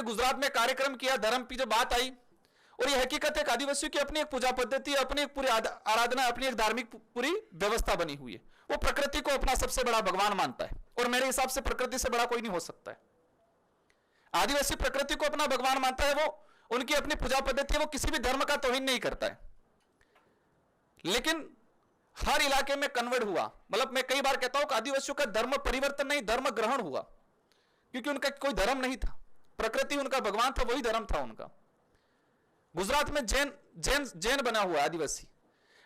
गुजरात में कार्यक्रम किया, धर्म की जब बात आई, और ये हकीकत है कि आदिवासियों की अपनी एक पूजा पद्धति, अपनी एक पूरी आराधना, अपनी एक धार्मिक पूरी व्यवस्था बनी हुई है। वो प्रकृति को अपना सबसे बड़ा भगवान मानता है, और मेरे हिसाब से प्रकृति से बड़ा कोई नहीं हो सकता है। आदिवासी प्रकृति को अपना भगवान मानता है, वो उनकी अपनी पूजा पद्धति है, वो किसी भी धर्म का तौहीन नहीं करता है। लेकिन हर इलाके में कन्वर्ट हुआ, मतलब मैं कई बार कहता हूं कि आदिवासियों का धर्म परिवर्तन नहीं, धर्म ग्रहण हुआ, क्योंकि उनका कोई धर्म नहीं था, प्रकृति उनका भगवान था, वही धर्म था उनका। गुजरात में जैन बना हुआ आदिवासी।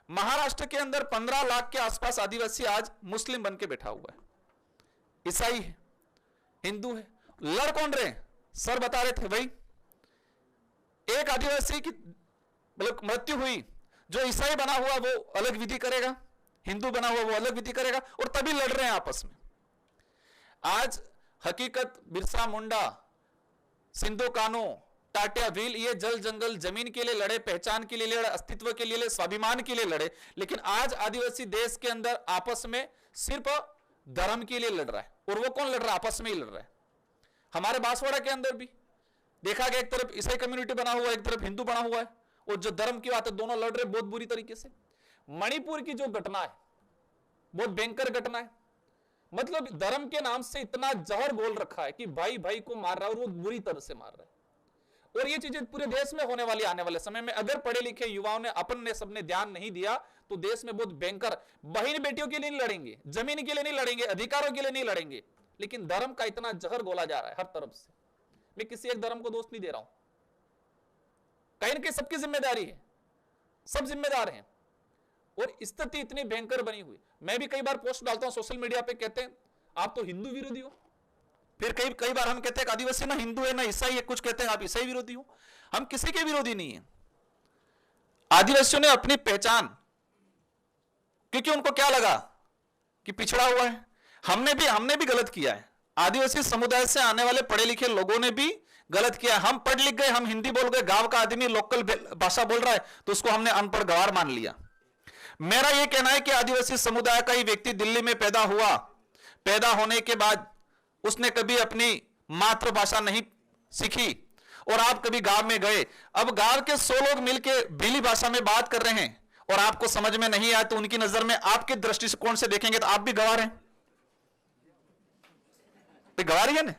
महाराष्ट्र के अंदर 15 लाख के आसपास आदिवासी आज मुस्लिम बन के बैठा हुआ है, ईसाई है, हिंदू है। लड़ कौन रहे? सर बता रहे थे भाई, एक आदिवासी की मतलब मृत्यु हुई, जो ईसाई बना हुआ वो अलग विधि करेगा, हिंदू बना हुआ वो अलग विधि करेगा, और तभी लड़ रहे हैं आपस में। आज हकीकत बिरसा मुंडा, सिंधु कान्हू, टाटिया भील, ये जल जंगल जमीन के लिए लड़े, पहचान के लिए लड़े, अस्तित्व के लिए, स्वाभिमान के लिए लड़े। लेकिन आज आदिवासी देश के अंदर आपस में सिर्फ धर्म के लिए लड़ रहा है, और वो कौन लड़ रहा है? आपस में ही लड़ रहा है। हमारे बांसवाड़ा के अंदर भी देखा गया, एक तरफ ईसाई कम्युनिटी बना हुआ है, एक तरफ हिंदू बना हुआ है, और जो धर्म की बात है दोनों लड़ रहे बहुत बुरी तरीके से। मणिपुर की जो घटना है बहुत भयंकर घटना है, मतलब धर्म के नाम से इतना जहर घोल रखा है कि भाई भाई को मार रहा है, और वो बुरी तरह से मार रहा है। और ये चीजें पूरे देश में होने वाली, आने वाले समय में अगर पढ़े लिखे युवाओं ने, अपन ने, सबने ध्यान नहीं दिया तो देश में बहुत भयंकर। बहन बेटियों के लिए नहीं लड़ेंगे, जमीन के लिए नहीं लड़ेंगे, अधिकारों के लिए नहीं लड़ेंगे, लेकिन धर्म का इतना जहर घोला जा रहा है हर तरफ से। मैं किसी एक धर्म को दोष नहीं दे रहा हूं, कहीं ना कहीं सबकी जिम्मेदारी है, सब जिम्मेदार हैं, और स्थिति इतनी भयंकर बनी हुई। मैं भी कई बार पोस्ट डालता हूं सोशल मीडिया पे, कहते हैं आप तो हिंदू विरोधी हो, फिर कई बार हम कहते हैं आदिवासी ना हिंदू है ना ईसाई है, कुछ कहते हैं आप ईसाई विरोधी हो। हम किसी के विरोधी नहीं है। आदिवासियों ने अपनी पहचान, क्योंकि उनको क्या लगा कि पिछड़ा हुआ है, हमने भी गलत किया है। आदिवासी समुदाय से आने वाले पढ़े लिखे लोगों ने भी गलत किया। हम पढ़ लिख गए, हम हिंदी बोल गए, गांव का आदमी लोकल भाषा बोल रहा है तो उसको हमने अनपढ़ गवार मान लिया। मेरा यह कहना है कि आदिवासी समुदाय का ही व्यक्ति दिल्ली में पैदा हुआ, पैदा होने के बाद उसने कभी अपनी मातृभाषा नहीं सीखी, और आप कभी गांव में गए, अब गांव के 100 लोग मिलकर भीली भाषा में बात कर रहे हैं और आपको समझ में नहीं आया, तो उनकी नजर में आपके दृष्टिकोण से देखेंगे तो आप भी गवार हैं, गवार ही है ना।